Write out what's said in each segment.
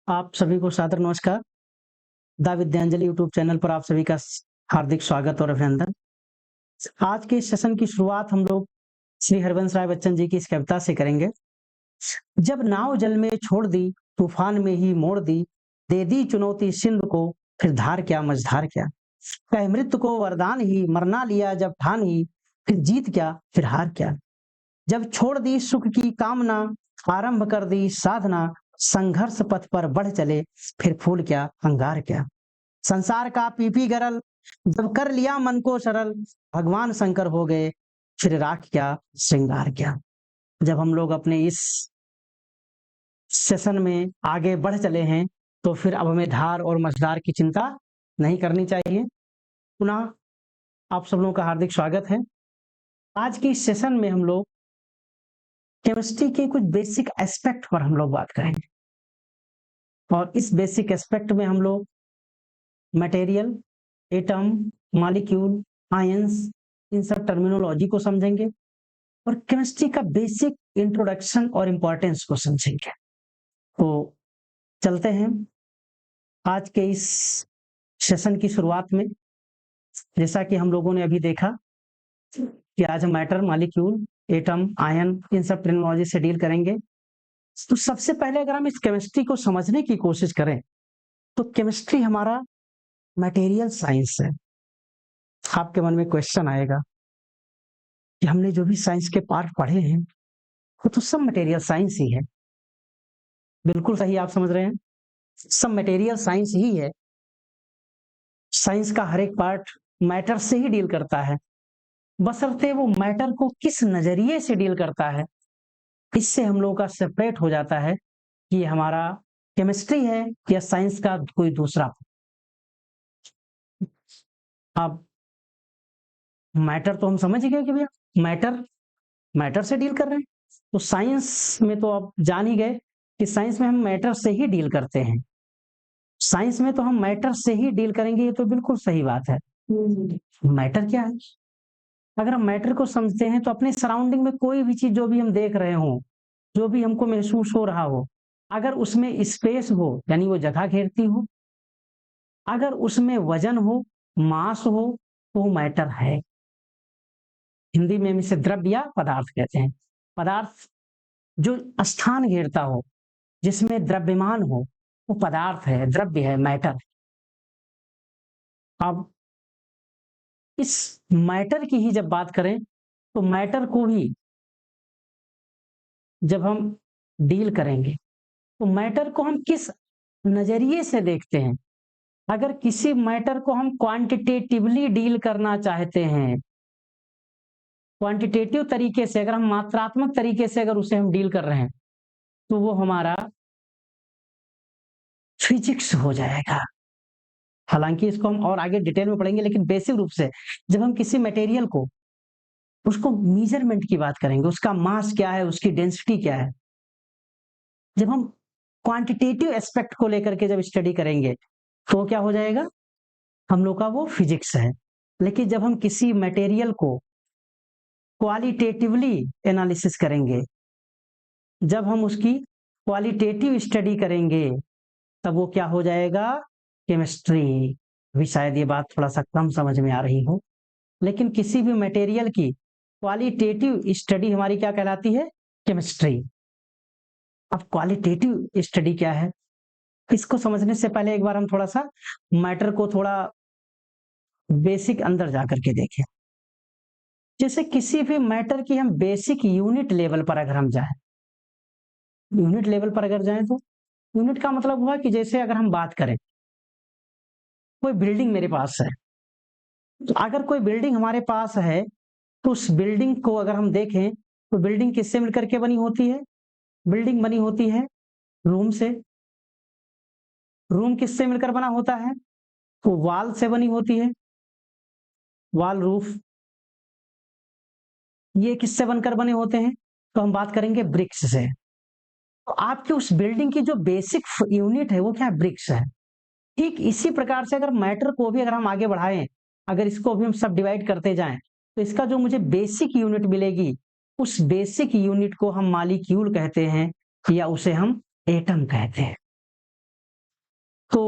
आप सभी को सादर नमस्कार। द विद्यांजलि यूट्यूब चैनल पर आप सभी का हार्दिक स्वागत और अभिनंदन। आज के इस सेशन की शुरुआत हम लोग श्री हरिवंश राय बच्चन जी की इस कविता से करेंगे। जब नाव जल में छोड़ दी, तूफान में ही मोड़ दी, दे दी चुनौती सिंधु को, फिर धार क्या मझधार क्या। कह मृत्यु को वरदान ही, मरना लिया जब ठान ही, फिर जीत क्या फिर हार क्या। जब छोड़ दी सुख की कामना, आरंभ कर दी साधना, संघर्ष पथ पर बढ़ चले, फिर फूल क्या अंगार क्या। संसार का पीपी गरल, जब कर लिया मन को सरल, भगवान शंकर हो गए, फिर राख क्या श्रृंगार क्या। जब हम लोग अपने इस सेशन में आगे बढ़ चले हैं तो फिर अब हमें धार और मझधार की चिंता नहीं करनी चाहिए। पुनः आप सब लोगों का हार्दिक स्वागत है। आज की इस सेशन में हम लोग केमिस्ट्री के कुछ बेसिक एस्पेक्ट पर हम लोग बात करेंगे और इस बेसिक एस्पेक्ट में हम लोग मटेरियल, एटम, मॉलिक्यूल, आयंस, इन सब टर्मिनोलॉजी को समझेंगे और केमिस्ट्री का बेसिक इंट्रोडक्शन और इंपॉर्टेंस को समझेंगे। तो चलते हैं आज के इस सेशन की शुरुआत में। जैसा कि हम लोगों ने अभी देखा कि आज हम मैटर, मॉलिक्यूल, एटम, आयन, इन सब टर्मिनोलॉजी से डील करेंगे। तो सबसे पहले अगर हम इस केमिस्ट्री को समझने की कोशिश करें तो केमिस्ट्री हमारा मटेरियल साइंस है। आपके मन में क्वेश्चन आएगा कि हमने जो भी साइंस के पार्ट पढ़े हैं वो तो सब मटेरियल साइंस ही है। बिल्कुल सही आप समझ रहे हैं, सब मटेरियल साइंस ही है। साइंस का हर एक पार्ट मैटर से ही डील करता है, बशर्ते वो मैटर को किस नजरिए से डील करता है, इससे हम लोगों का सेपरेट हो जाता है कि ये हमारा केमिस्ट्री है या साइंस का कोई दूसरा। अब मैटर तो हम समझ गए कि भैया मैटर मैटर से डील कर रहे हैं, तो साइंस में तो आप जान ही गए कि साइंस में हम मैटर से ही डील करते हैं। साइंस में तो हम मैटर से ही डील करेंगे, ये तो बिल्कुल सही बात है। मैटर क्या है? अगर हम मैटर को समझते हैं तो अपने सराउंडिंग में कोई भी चीज जो भी हम देख रहे हो, जो भी हमको महसूस हो रहा हो, अगर उसमें स्पेस हो यानी वो जगह घेरती हो, अगर उसमें वजन हो, मास हो, तो मैटर है। हिंदी में हम इसे द्रव्य या पदार्थ कहते हैं। पदार्थ जो स्थान घेरता हो, जिसमें द्रव्यमान हो, वो पदार्थ है, द्रव्य है, मैटर। अब इस मैटर की ही जब बात करें तो मैटर को भी जब हम डील करेंगे तो मैटर को हम किस नजरिए से देखते हैं। अगर किसी मैटर को हम क्वांटिटेटिवली डील करना चाहते हैं, क्वांटिटेटिव तरीके से, अगर हम मात्रात्मक तरीके से अगर उसे हम डील कर रहे हैं, तो वो हमारा फिजिक्स हो जाएगा। हालांकि इसको हम और आगे डिटेल में पढ़ेंगे, लेकिन बेसिक रूप से जब हम किसी मटेरियल को, उसको मेजरमेंट की बात करेंगे, उसका मास क्या है, उसकी डेंसिटी क्या है, जब हम क्वांटिटेटिव एस्पेक्ट को लेकर के जब स्टडी करेंगे तो क्या हो जाएगा, हम लोग का वो फिजिक्स है। लेकिन जब हम किसी मटेरियल को क्वालिटेटिवली एनालिसिस करेंगे, जब हम उसकी क्वालिटेटिव स्टडी करेंगे, तब वो क्या हो जाएगा, केमिस्ट्री। भी शायद ये बात थोड़ा सा कम समझ में आ रही हो, लेकिन किसी भी मटेरियल की क्वालिटेटिव स्टडी हमारी क्या कहलाती है, केमिस्ट्री। अब क्वालिटेटिव स्टडी क्या है, इसको समझने से पहले एक बार हम थोड़ा सा मैटर को थोड़ा बेसिक अंदर जाकर के देखें। जैसे किसी भी मैटर की हम बेसिक यूनिट लेवल पर अगर हम जाएं, यूनिट लेवल पर अगर जाएं तो यूनिट का मतलब हुआ कि जैसे अगर हम बात करें, कोई बिल्डिंग मेरे पास है, तो अगर कोई बिल्डिंग हमारे पास है तो उस बिल्डिंग को अगर हम देखें तो बिल्डिंग किससे मिलकर के बनी होती है, बिल्डिंग बनी होती है रूम से। रूम किससे मिलकर बना होता है, तो वॉल से बनी होती है, वॉल, रूफ। ये किससे बनकर बने होते हैं, तो हम बात करेंगे ब्रिक्स से। तो आपकी उस बिल्डिंग की जो बेसिक यूनिट है वो क्या है, ब्रिक्स है। ठीक इसी प्रकार से अगर मैटर को भी अगर हम आगे बढ़ाएं, अगर इसको भी हम सब डिवाइड करते जाएं, तो इसका जो मुझे बेसिक यूनिट मिलेगी, उस बेसिक यूनिट को हम मॉलिक्यूल कहते हैं या उसे हम एटम कहते हैं। तो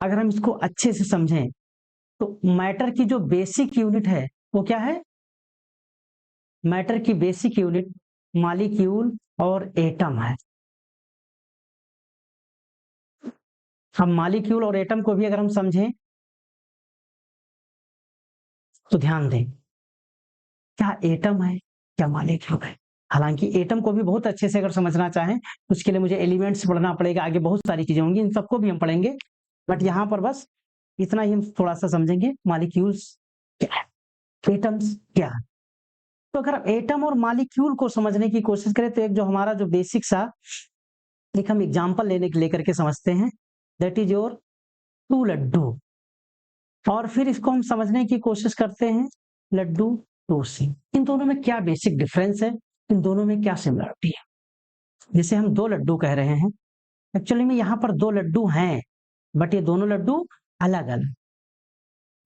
अगर हम इसको अच्छे से समझें तो मैटर की जो बेसिक यूनिट है वो क्या है? मैटर की बेसिक यूनिट मॉलिक्यूल और एटम है। हम मॉलिक्यूल और एटम को भी अगर हम समझें तो ध्यान दें, क्या एटम है क्या मॉलिक्यूल है? हालांकि एटम को भी बहुत अच्छे से अगर समझना चाहें तो उसके लिए मुझे एलिमेंट्स पढ़ना पड़ेगा, आगे बहुत सारी चीजें होंगी, इन सबको भी हम पढ़ेंगे, बट यहाँ पर बस इतना ही हम थोड़ा सा समझेंगे, मॉलिक्यूल्स क्या है, एटम्स क्या है। तो अगर हम एटम और मॉलिक्यूल को समझने की कोशिश करें तो एक जो हमारा जो बेसिक सा एक हम एग्जाम्पल लेकर के समझते हैं, दैट इज योर 2 लड्डू, और फिर इसको हम समझने की कोशिश करते हैं लड्डू 2 से। इन दोनों में क्या बेसिक डिफरेंस है, इन दोनों में क्या सिमिलरिटी है? जैसे हम 2 लड्डू कह रहे हैं, एक्चुअली में यहाँ पर 2 लड्डू हैं, बट ये दोनों लड्डू अलग अलग।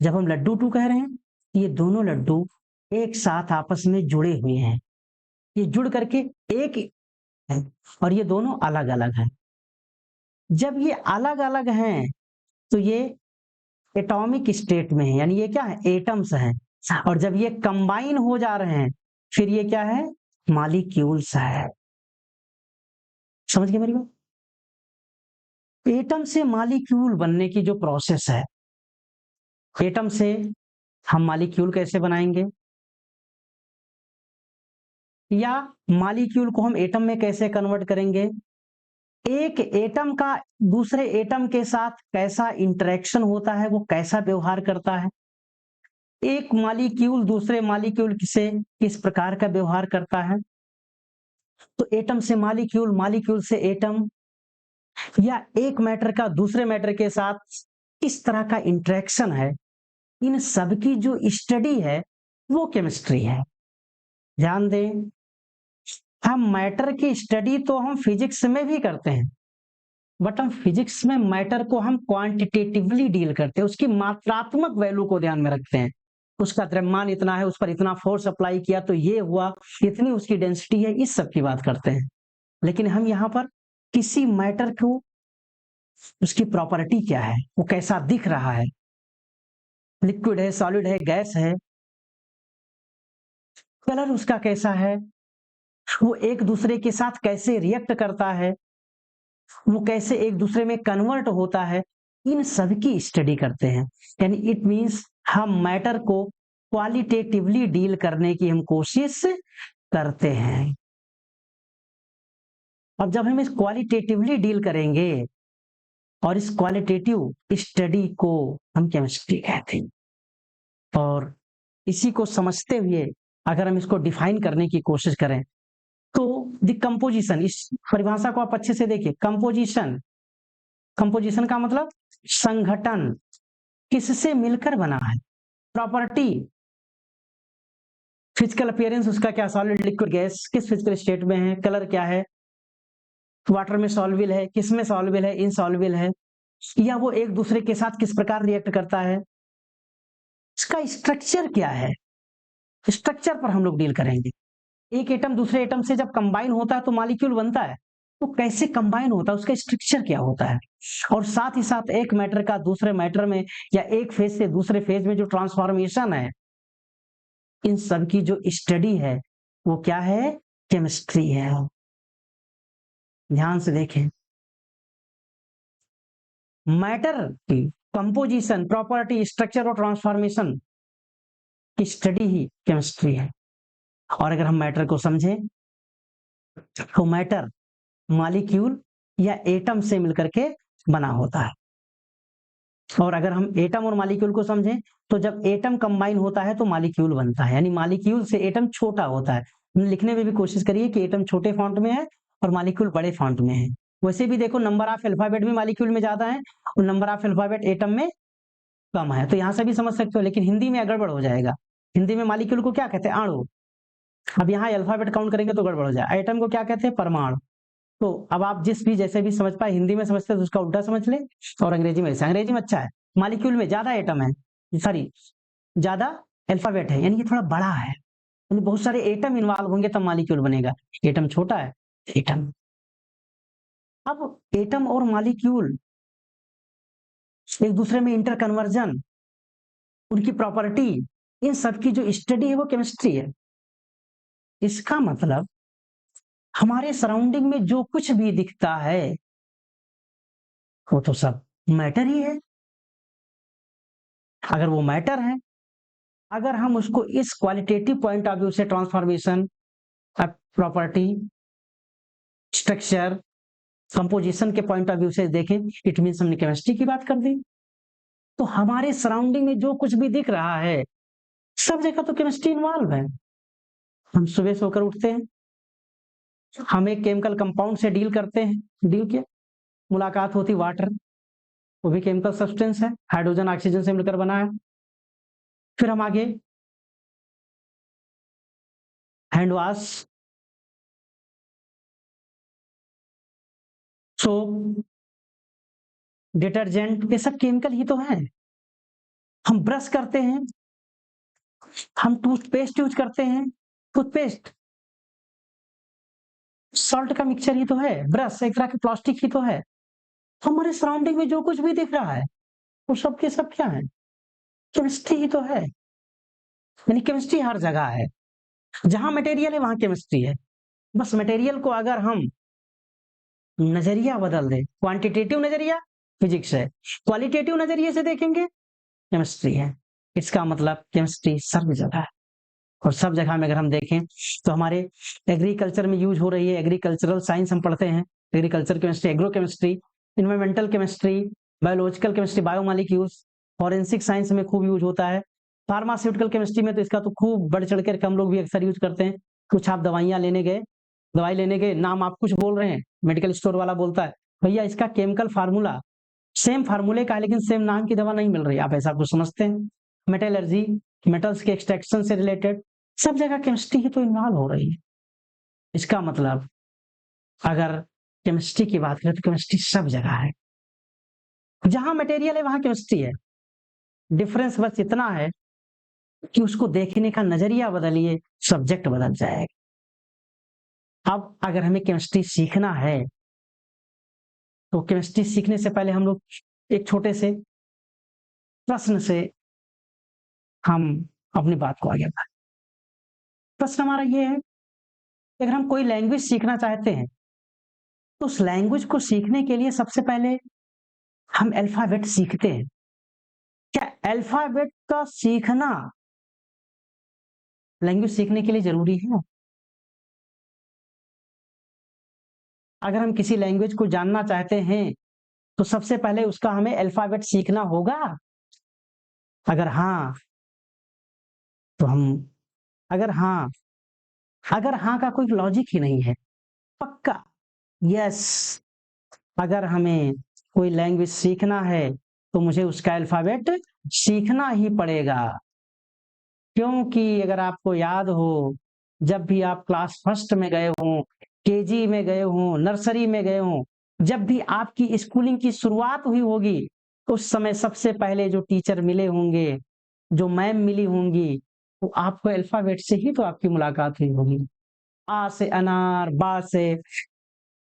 जब हम लड्डू 2 कह रहे हैं, ये दोनों लड्डू एक साथ आपस में जुड़े हुए हैं, ये जुड़ करके एक है, और ये दोनों अलग अलग हैं। जब ये अलग अलग हैं तो ये एटॉमिक स्टेट में है, यानी ये क्या है, एटम्स हैं, और जब ये कंबाइन हो जा रहे हैं फिर ये क्या है, मॉलिक्यूल्स है। समझ गए मेरी बात? एटम से मॉलिक्यूल बनने की जो प्रोसेस है, एटम से हम मॉलिक्यूल कैसे बनाएंगे, या मॉलिक्यूल को हम एटम में कैसे कन्वर्ट करेंगे, एक एटम का दूसरे एटम के साथ कैसा इंटरेक्शन होता है, वो कैसा व्यवहार करता है, एक मॉलिक्यूल दूसरे मॉलिक्यूल से किस प्रकार का व्यवहार करता है, तो एटम से मॉलिक्यूल, मॉलिक्यूल से एटम, या एक मैटर का दूसरे मैटर के साथ किस तरह का इंटरेक्शन है, इन सब की जो स्टडी है वो केमिस्ट्री है। ध्यान दें, हम मैटर की स्टडी तो हम फिजिक्स में भी करते हैं, बट हम फिजिक्स में मैटर को हम क्वांटिटेटिवली डील करते हैं, उसकी मात्रात्मक वैल्यू को ध्यान में रखते हैं, उसका द्रव्यमान इतना है, उस पर इतना फोर्स अप्लाई किया तो ये हुआ, इतनी उसकी डेंसिटी है, इस सब की बात करते हैं। लेकिन हम यहाँ पर किसी मैटर को, उसकी प्रॉपर्टी क्या है, वो कैसा दिख रहा है, लिक्विड है, सॉलिड है, गैस है, कलर उसका कैसा है, वो एक दूसरे के साथ कैसे रिएक्ट करता है, वो कैसे एक दूसरे में कन्वर्ट होता है, इन सब की स्टडी करते हैं। यानी इट मींस हम मैटर को क्वालिटेटिवली डील करने की हम कोशिश करते हैं। अब जब हम इस क्वालिटेटिवली डील करेंगे, और इस क्वालिटेटिव स्टडी को हम केमिस्ट्री कहते हैं, और इसी को समझते हुए अगर हम इसको डिफाइन करने की कोशिश करें तो द कंपोजिशन, इस परिभाषा को आप अच्छे से देखिए, कंपोजिशन, कंपोजिशन का मतलब संगठन, किससे मिलकर बना है, प्रॉपर्टी, फिजिकल अपीयरेंस उसका क्या, सॉलिड, लिक्विड, गैस, किस फिजिकल स्टेट में है, कलर क्या है, वाटर में सॉल्युबल है, किस में सॉल्युबल है, इनसॉल्युबल है, या वो एक दूसरे के साथ किस प्रकार रिएक्ट करता है, इसका स्ट्रक्चर क्या है, स्ट्रक्चर पर हम लोग डील करेंगे। एक एटम दूसरे एटम से जब कंबाइन होता है तो मॉलिक्यूल बनता है, तो कैसे कंबाइन होता है, उसका स्ट्रक्चर क्या होता है, और साथ ही साथ एक मैटर का दूसरे मैटर में, या एक फेज से दूसरे फेज में जो ट्रांसफॉर्मेशन है, इन सब की जो स्टडी है वो क्या है, केमिस्ट्री है। ध्यान से देखें, मैटर की कंपोजिशन, प्रॉपर्टी, स्ट्रक्चर और ट्रांसफॉर्मेशन की स्टडी ही केमिस्ट्री है। और अगर हम मैटर को समझें तो मैटर मॉलिक्यूल या एटम से मिलकर के बना होता है, और अगर हम एटम और मॉलिक्यूल को समझें तो जब एटम कंबाइन होता है तो मॉलिक्यूल बनता है, यानी मॉलिक्यूल से एटम छोटा होता है। लिखने में भी कोशिश करिए कि एटम छोटे फॉन्ट में है और मॉलिक्यूल बड़े फॉन्ट में है। वैसे भी देखो, नंबर ऑफ अल्फाबेट भी मॉलिक्यूल में ज्यादा है और नंबर ऑफ अल्फाबेट एटम में कम है, तो यहाँ से भी समझ सकते हो, लेकिन हिंदी में गड़बड़ हो जाएगा। हिंदी में मॉलिक्यूल को क्या कहते हैं, अणु, अब यहाँ अल्फाबेट काउंट करेंगे तो गड़बड़ हो जाए। एटम को क्या कहते हैं, परमाणु। तो अब आप जिस भी जैसे भी समझ पाए, हिंदी में समझते हैं तो उसका उल्टा समझ ले, और अंग्रेजी में ऐसा, अंग्रेजी में अच्छा है, मॉलिक्यूल में ज्यादा एटम है, सॉरी ज्यादा अल्फाबेट है, यानी ये थोड़ा बड़ा है, यानी बहुत सारे एटम इन्वॉल्व होंगे तब मॉलिक्यूल बनेगा, एटम छोटा है, एटम। अब एटम और मॉलिक्यूल एक दूसरे में इंटर कन्वर्जन, उनकी प्रॉपर्टी, इन सब की जो स्टडी है वो केमिस्ट्री है। इसका मतलब हमारे सराउंडिंग में जो कुछ भी दिखता है वो तो सब मैटर ही है। अगर वो मैटर है, अगर हम उसको इस क्वालिटेटिव पॉइंट ऑफ व्यू से ट्रांसफॉर्मेशन, प्रॉपर्टी, स्ट्रक्चर, कंपोजिशन के पॉइंट ऑफ व्यू से देखें, इट मीन्स हमने केमिस्ट्री की बात कर दी। तो हमारे सराउंडिंग में जो कुछ भी दिख रहा है सब जगह तो केमिस्ट्री इन्वॉल्व है। हम सुबह सोकर उठते हैं, हम एक केमिकल कंपाउंड से डील करते हैं, डील किया, मुलाकात होती वाटर, वो भी केमिकल सब्सटेंस है, हाइड्रोजन ऑक्सीजन से मिलकर बना है। फिर हम आगे हैंड वॉश, सोप, डिटर्जेंट, ये सब केमिकल ही तो है। हम ब्रश करते हैं, हम टूथपेस्ट यूज करते हैं, टूथपेस्ट सॉल्ट का मिक्सचर ही तो है, ब्रश एक तरह की प्लास्टिक ही तो है। हमारे सराउंडिंग में जो कुछ भी दिख रहा है वो सब के सब क्या है, केमिस्ट्री ही तो है। यानी केमिस्ट्री हर जगह है, जहां मटेरियल है वहां केमिस्ट्री है। बस मटेरियल को अगर हम नजरिया बदल दें, क्वांटिटेटिव नजरिया फिजिक्स है, क्वालिटेटिव नजरिए से देखेंगे केमिस्ट्री है। इसका मतलब केमिस्ट्री सब जगह है। और सब जगह में अगर हम देखें तो हमारे एग्रीकल्चर में यूज हो रही है, एग्रीकल्चरल साइंस हम पढ़ते हैं, agriculture chemistry, agro chemistry, environmental chemistry, biological chemistry, biomolecules, forensic science में खूब यूज होता है। फार्मास्यूटिकल केमिस्ट्री में तो इसका तो खूब बढ़ चढ़ कर हम लोग भी अक्सर यूज करते हैं। कुछ आप दवाइयां लेने गए, दवाई लेने गए, नाम आप कुछ बोल रहे हैं, मेडिकल स्टोर वाला बोलता है भैया इसका केमिकल फार्मूला सेम फार्मूले का है लेकिन सेम नाम की दवा नहीं मिल रही, आप ऐसा कुछ समझते हैं। मेटलर्जी, मेटल्स के एक्सट्रैक्शन से रिलेटेड सब जगह केमिस्ट्री ही तो इन्वॉल्व हो रही है। इसका मतलब अगर केमिस्ट्री की बात करें तो केमिस्ट्री सब जगह है, जहां मटेरियल है वहां केमिस्ट्री है। डिफरेंस बस इतना है कि उसको देखने का नजरिया बदलिए, सब्जेक्ट बदल जाएगा। अब अगर हमें केमिस्ट्री सीखना है तो केमिस्ट्री सीखने से पहले हम लोग एक छोटे से प्रश्न से हम अपनी बात को आगे बढ़ाएं। प्रश्न हमारा ये है, अगर हम कोई लैंग्वेज सीखना चाहते हैं तो उस लैंग्वेज को सीखने के लिए सबसे पहले हम अल्फाबेट सीखते हैं। क्या अल्फाबेट का सीखना लैंग्वेज सीखने के लिए जरूरी है? अगर हम किसी लैंग्वेज को जानना चाहते हैं तो सबसे पहले उसका हमें अल्फाबेट सीखना होगा? अगर हाँ तो हम, अगर हाँ, अगर हाँ का कोई लॉजिक ही नहीं है, पक्का यस, अगर हमें कोई लैंग्वेज सीखना है तो मुझे उसका अल्फाबेट सीखना ही पड़ेगा। क्योंकि अगर आपको याद हो, जब भी आप क्लास फर्स्ट में गए हो, केजी में गए हो, नर्सरी में गए हो, जब भी आपकी स्कूलिंग की शुरुआत हुई होगी, उस समय सबसे पहले जो टीचर मिले होंगे, जो मैम मिली होंगी, वो आपको अल्फाबेट से ही तो आपकी मुलाकात हुई होगी। आ से अनार, बा से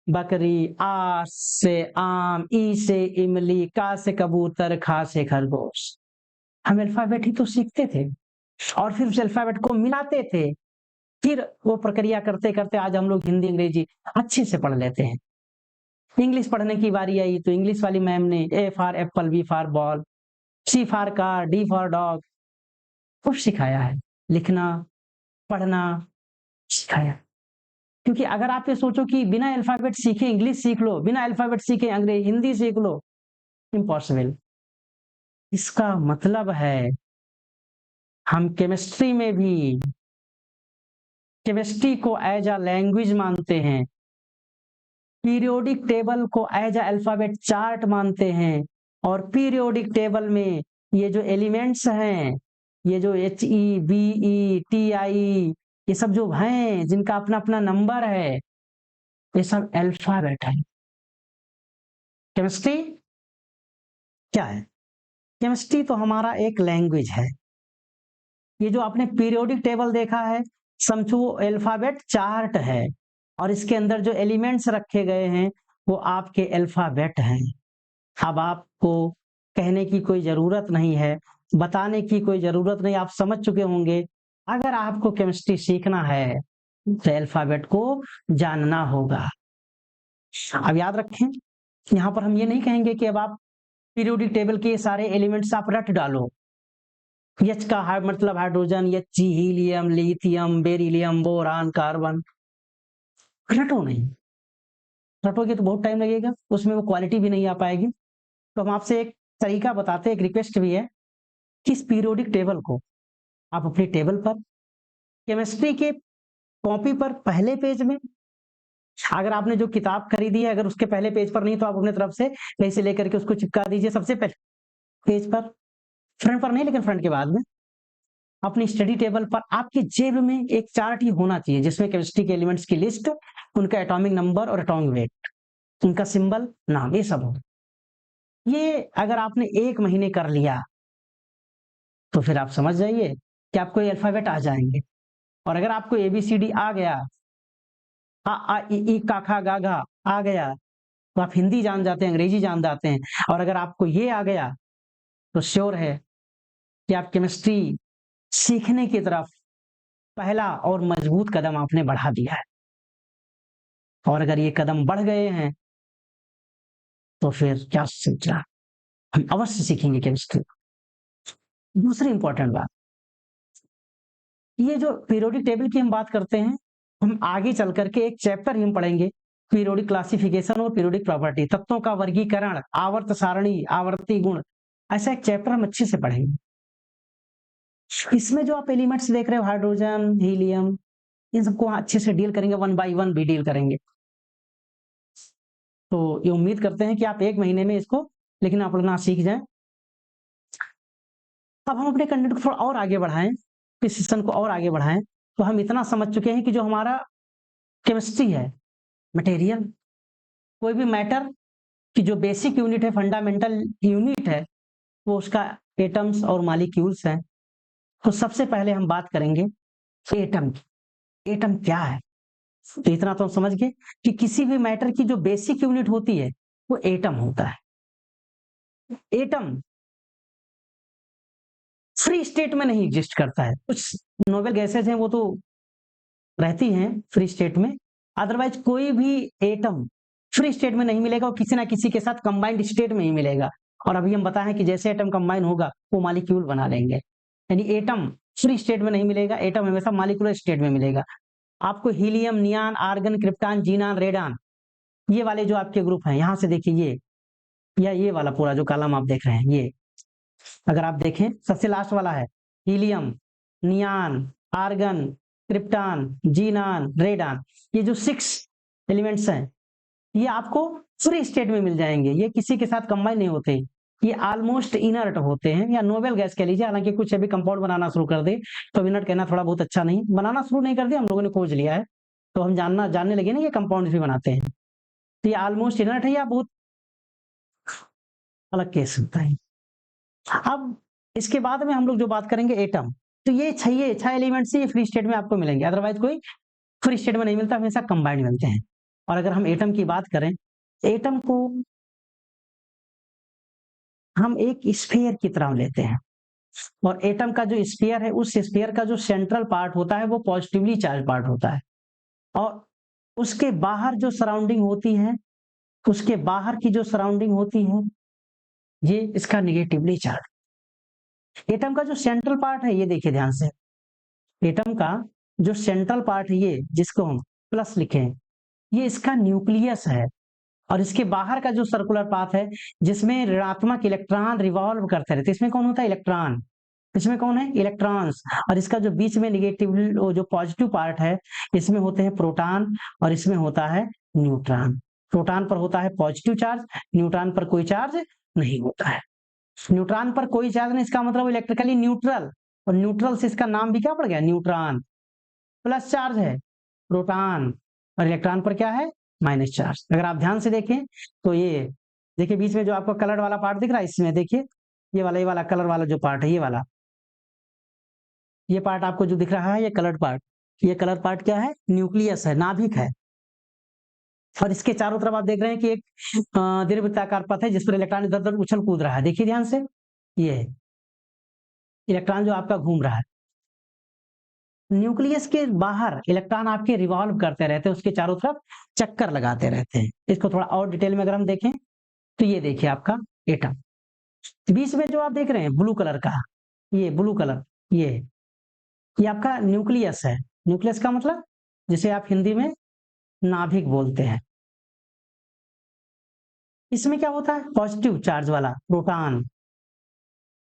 बकरी, आ से आम, ई से इमली, का से कबूतर, खा से खरगोश। हम अल्फाबेट ही तो सीखते थे और फिर उस अल्फाबेट को मिलाते थे। फिर वो प्रक्रिया करते करते आज हम लोग हिंदी अंग्रेजी अच्छे से पढ़ लेते हैं। इंग्लिश पढ़ने की बारी आई तो इंग्लिश वाली मैम ने A for apple, B for ball, C for car, D for dog, खूब सिखाया है, लिखना पढ़ना सिखाया। क्योंकि अगर आप ये सोचो कि बिना अल्फाबेट सीखे इंग्लिश सीख लो, बिना अल्फाबेट सीखे अंग्रेजी हिंदी सीख लो, इम्पॉसिबल। इसका मतलब है हम केमिस्ट्री में भी केमिस्ट्री को एज अ लैंग्वेज मानते हैं, पीरियोडिक टेबल को एज अ अल्फाबेट चार्ट मानते हैं। और पीरियोडिक टेबल में ये जो एलिमेंट्स हैं, ये जो HEBE, TI, ये सब जो हैं जिनका अपना अपना नंबर है, ये सब अल्फाबेट है। केमिस्ट्री क्या है? केमिस्ट्री तो हमारा एक लैंग्वेज है। ये जो आपने पीरियोडिक टेबल देखा है, समझो अल्फाबेट चार्ट है, और इसके अंदर जो एलिमेंट्स रखे गए हैं वो आपके अल्फाबेट हैं। अब आपको कहने की कोई ज़रूरत नहीं है, बताने की कोई ज़रूरत नहीं, आप समझ चुके होंगे। अगर आपको केमिस्ट्री सीखना है, तो अल्फ़ाबेट को जानना होगा। अब याद रखें, यहाँ पर हम ये नहीं कहेंगे कि अब आप पीरियोडिक टेबल के सारे एलिमेंट्स आप रट डालो। H का मतलब hydrogen, Hg helium, lithium, beryllium, boron, carbon, रटो नहीं। रटोगे तो बहुत टाइम लगेगा, उसमें वो क्वालिटी भी नहीं आ पाएगी। तो हम आपसे एक तरीका बताते हैं, एक रिक्वेस्ट भी है कि इस पीरियोडिक टेबल को आप अपनी टेबल पर, केमिस्ट्री के कॉपी पर पहले पेज में, अगर आपने जो किताब खरीदी है अगर उसके पहले पेज पर नहीं तो आप अपने तरफ से कहीं से लेकर के उसको चिपका दीजिए सबसे पहले पेज पर, फ्रंट पर नहीं लेकिन फ्रंट के बाद में। अपनी स्टडी टेबल पर आपकी जेब में एक चार्ट ही होना चाहिए जिसमें केमिस्ट्री के एलिमेंट्स की लिस्ट, उनका एटॉमिक नंबर और एटॉमिक वेट, उनका सिंबल, नाम, ये सब हो। ये अगर आपने 1 महीने कर लिया तो फिर आप समझ जाइए कि आपको ये अल्फाबेट आ जाएंगे। और अगर आपको ABCD आ गया, आ आ इ ई का खा गा घा आ गया, तो आप हिंदी जान जाते हैं, अंग्रेजी जान जाते हैं। और अगर आपको ये आ गया तो श्योर है कि आप केमिस्ट्री सीखने की तरफ पहला और मजबूत कदम आपने बढ़ा दिया है। और अगर ये कदम बढ़ गए हैं तो फिर क्या सोचा, हम अवश्य सीखेंगे केमिस्ट्री। दूसरी इंपॉर्टेंट बात, ये जो पीरियोडिक टेबल की हम बात करते हैं, हम आगे चल करके एक चैप्टर ही हम पढ़ेंगे, पीरियोडिक क्लासिफिकेशन और पीरियोडिक प्रॉपर्टी, तत्वों का वर्गीकरण, आवर्त सारणी, आवर्ती गुण, ऐसा एक चैप्टर हम अच्छे से पढ़ेंगे। इसमें जो आप एलिमेंट्स देख रहे हो, हाइड्रोजन, हीलियम, इन सबको अच्छे से डील करेंगे, 1 बाय 1 भी डील करेंगे। तो ये उम्मीद करते हैं कि आप 1 महीने में इसको लिखना पढ़ना सीख जाएं। अब हम अपने कंटेंट को थोड़ा और आगे बढ़ाएं, इस सेशन को और आगे बढ़ाएं, तो हम इतना समझ चुके हैं कि जो हमारा केमिस्ट्री है, मटेरियल, कोई भी मैटर की जो बेसिक यूनिट है, फंडामेंटल यूनिट है, वो उसका एटम्स और मॉलिक्यूल्स हैं। तो सबसे पहले हम बात करेंगे एटम की। एटम क्या है? तो इतना तो हम समझ गए कि किसी भी मैटर की जो बेसिक यूनिट होती है वो एटम होता है। एटम फ्री स्टेट में नहीं एग्जिस्ट करता है, कुछ नोबेल गैसेज हैं वो तो रहती हैं फ्री स्टेट में, अदरवाइज कोई भी एटम फ्री स्टेट में नहीं मिलेगा, वो किसी ना किसी के साथ कंबाइंड स्टेट में ही मिलेगा। और अभी हम बताएं कि जैसे एटम कंबाइन होगा वो मॉलिक्यूल बना लेंगे, यानी एटम फ्री स्टेट में नहीं मिलेगा, एटम हमेशा मॉलिक्यूलर स्टेट में मिलेगा। आपको helium, नियान, argon, krypton, xenon, radon, ये वाले जो आपके ग्रुप हैं, यहां से देखिए ये, या ये वाला पूरा जो कॉलम आप देख रहे हैं, ये अगर आप देखें सबसे लास्ट वाला है helium, नियान, argon, krypton, xenon, radon, ये जो 6 एलिमेंट्स हैं ये आपको फ्री स्टेट में मिल जाएंगे, ये किसी के साथ कंबाइन नहीं होते, ये ऑलमोस्ट इनर्ट होते हैं, या नोबेल गैस कह लीजिए। हालांकि कुछ अभी कंपाउंड बनाना शुरू कर दे तो इनर्ट कहना थोड़ा बहुत अच्छा नहीं, बनाना शुरू नहीं कर दिया, हम लोगों ने खोज लिया है तो हम जानने लगे ना ये कंपाउंड भी बनाते हैं, तो ये ऑलमोस्ट इनर्ट है या बहुत अलग केस होता है। अब इसके बाद में हम लोग जो बात करेंगे एटम, तो ये 6 एलिमेंट्स ये फ्री स्टेट में आपको मिलेंगे, अदरवाइज कोई फ्री स्टेट में नहीं मिलता, हमेशा कंबाइंड मिलते हैं। और अगर हम एटम की बात करें, एटम को हम एक स्फीयर की तरह लेते हैं, और एटम का जो स्फीयर है उस स्फीयर का जो सेंट्रल पार्ट होता है वो पॉजिटिवली चार्ज पार्ट होता है, और उसके बाहर जो सराउंडिंग होती है, उसके बाहर की जो सराउंडिंग होती है ये इसका निगेटिवली चार्ज। एटम का जो सेंट्रल पार्ट है ये देखिए ध्यान से, एटम का जो सेंट्रल पार्ट है ये जिसको हम प्लस लिखें, ये इसका न्यूक्लियस है, और इसके बाहर का जो सर्कुलर पाथ है जिसमें ऋणात्मक इलेक्ट्रॉन रिवॉल्व करते रहते हैं, इसमें कौन होता है? इलेक्ट्रॉन। इसमें कौन है? इलेक्ट्रॉन्स। और इसका जो बीच में निगेटिव जो पॉजिटिव पार्ट है इसमें होते हैं प्रोटॉन, और इसमें होता है न्यूट्रॉन। प्रोटॉन पर होता है पॉजिटिव चार्ज, न्यूट्रॉन पर कोई चार्ज नहीं होता है। न्यूट्रॉन पर कोई चार्ज नहीं, इसका मतलब इलेक्ट्रिकली न्यूट्रल, और न्यूट्रल से इसका नाम भी क्या पड़ गया? न्यूट्रॉन। प्लस चार्ज है प्रोटॉन, और इलेक्ट्रॉन पर क्या है? Minus charge. अगर आप ध्यान से देखें तो ये देखिए बीच में जो आपको कलर वाला पार्ट दिख रहा है, इसमें देखिए ये वाला कलर वाला जो पार्ट है, ये पार्ट आपको जो दिख रहा है ये कलर पार्ट, ये कलर पार्ट क्या है? न्यूक्लियस है, नाभिक है। और इसके चारों तरफ आप देख रहे हैं कि एक दीर्घवृत्ताकार पथ है जिस पर इलेक्ट्रॉन इधर उधर उछल कूद रहा है। देखिए ध्यान से, ये इलेक्ट्रॉन जो आपका घूम रहा है। न्यूक्लियस के बाहर इलेक्ट्रॉन आपके रिवॉल्व करते रहते हैं, उसके चारों तरफ चक्कर लगाते रहते हैं। इसको थोड़ा और डिटेल में अगर हम देखें तो ये देखिए आपका एटम, बीच में जो आप देख रहे हैं ब्लू कलर का, ये ब्लू कलर, ये आपका न्यूक्लियस है। न्यूक्लियस का मतलब जिसे आप हिंदी में नाभिक बोलते हैं। इसमें क्या होता है? पॉजिटिव चार्ज वाला प्रोटॉन,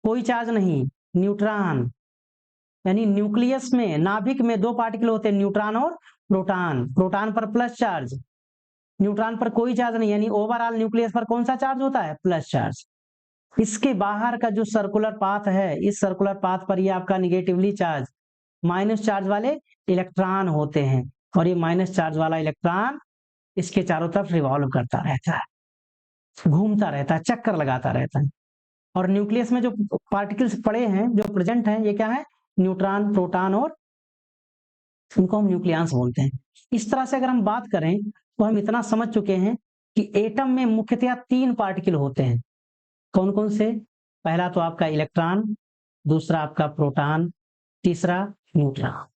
कोई चार्ज नहीं न्यूट्रॉन। यानी न्यूक्लियस में, नाभिक में दो पार्टिकल होते हैं, न्यूट्रॉन और प्रोटॉन। प्रोटॉन पर प्लस चार्ज, न्यूट्रॉन पर कोई चार्ज नहीं। यानी ओवरऑल न्यूक्लियस पर कौन सा चार्ज होता है? Plus charge. इसके बाहर का जो सर्कुलर पाथ है, इस सर्कुलर पाथ पर ये आपका निगेटिवली चार्ज, माइनस चार्ज वाले इलेक्ट्रॉन होते हैं। और ये माइनस चार्ज वाला इलेक्ट्रॉन इसके चारों तरफ रिवॉल्व करता रहता है, घूमता रहता है, चक्कर लगाता रहता है। और न्यूक्लियस में जो पार्टिकल्स पड़े हैं, जो प्रेजेंट हैं, ये क्या है? न्यूट्रॉन, प्रोटॉन और उनको हम न्यूक्लियस बोलते हैं। इस तरह से अगर हम बात करें तो हम इतना समझ चुके हैं कि एटम में मुख्यतः 3 पार्टिकल होते हैं। कौन कौन से? पहला तो आपका इलेक्ट्रॉन, दूसरा आपका प्रोटॉन, तीसरा न्यूट्रॉन।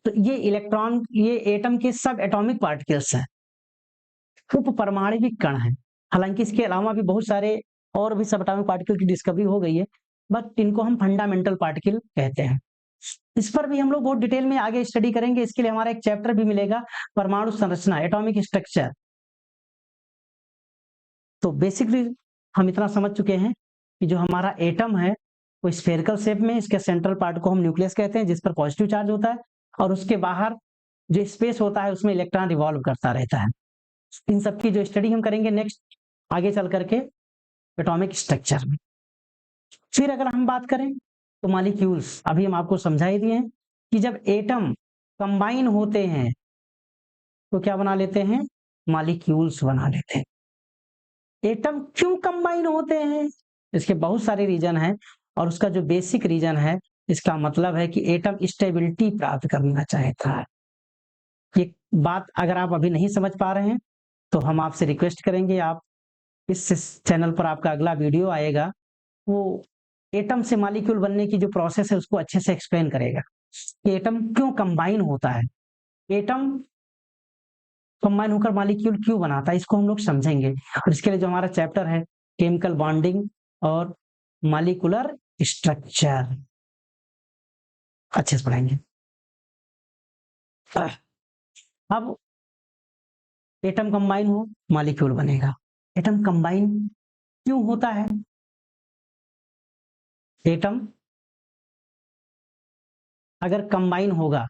तो ये इलेक्ट्रॉन, ये एटम के सब एटॉमिक पार्टिकल्स हैं, उप परमाणविक कण हैं। हालांकि इसके अलावा भी बहुत सारे और भी सब एटॉमिक पार्टिकल की डिस्कवरी हो गई है, बट इनको हम फंडामेंटल पार्टिकल कहते हैं। इस पर भी हम लोग बहुत डिटेल में आगे स्टडी करेंगे। इसके लिए हमारा एक चैप्टर भी मिलेगा, परमाणु संरचना, एटॉमिक स्ट्रक्चर। तो बेसिकली हम इतना समझ चुके हैं कि जो हमारा एटम है वो स्फेरिकल शेप में, इसके सेंट्रल पार्ट को हम न्यूक्लियस कहते हैं, जिस पर पॉजिटिव चार्ज होता है, और उसके बाहर जो स्पेस होता है उसमें इलेक्ट्रॉन रिवॉल्व करता रहता है। इन सब की जो स्टडी हम करेंगे नेक्स्ट आगे चल करके एटॉमिक स्ट्रक्चर में। फिर अगर हम बात करें तो मॉलिक्यूल्स, अभी हम आपको समझा ही दिए हैं कि जब एटम कंबाइन होते हैं तो क्या बना लेते हैं? मॉलिक्यूल्स बना लेते हैं। एटम क्यों कंबाइन होते हैं? इसके बहुत सारे रीजन हैं, और उसका जो बेसिक रीजन है, इसका मतलब है कि एटम स्टेबिलिटी प्राप्त करना चाहता है। ये बात अगर आप अभी नहीं समझ पा रहे हैं तो हम आपसे रिक्वेस्ट करेंगे, आप इस चैनल पर आपका अगला वीडियो आएगा, वो एटम से मॉलिक्यूल बनने की जो प्रोसेस है उसको अच्छे से एक्सप्लेन करेगा कि एटम क्यों कंबाइन होता है, एटम कंबाइन होकर मॉलिक्यूल क्यों बनाता है, इसको हम लोग समझेंगे। और इसके लिए जो हमारा चैप्टर है केमिकल बॉन्डिंग और मॉलिक्यूलर स्ट्रक्चर, अच्छे से पढ़ाएंगे। अब एटम कंबाइन हो, मॉलिक्यूल बनेगा। एटम कंबाइन क्यों होता है? एटम अगर कंबाइन होगा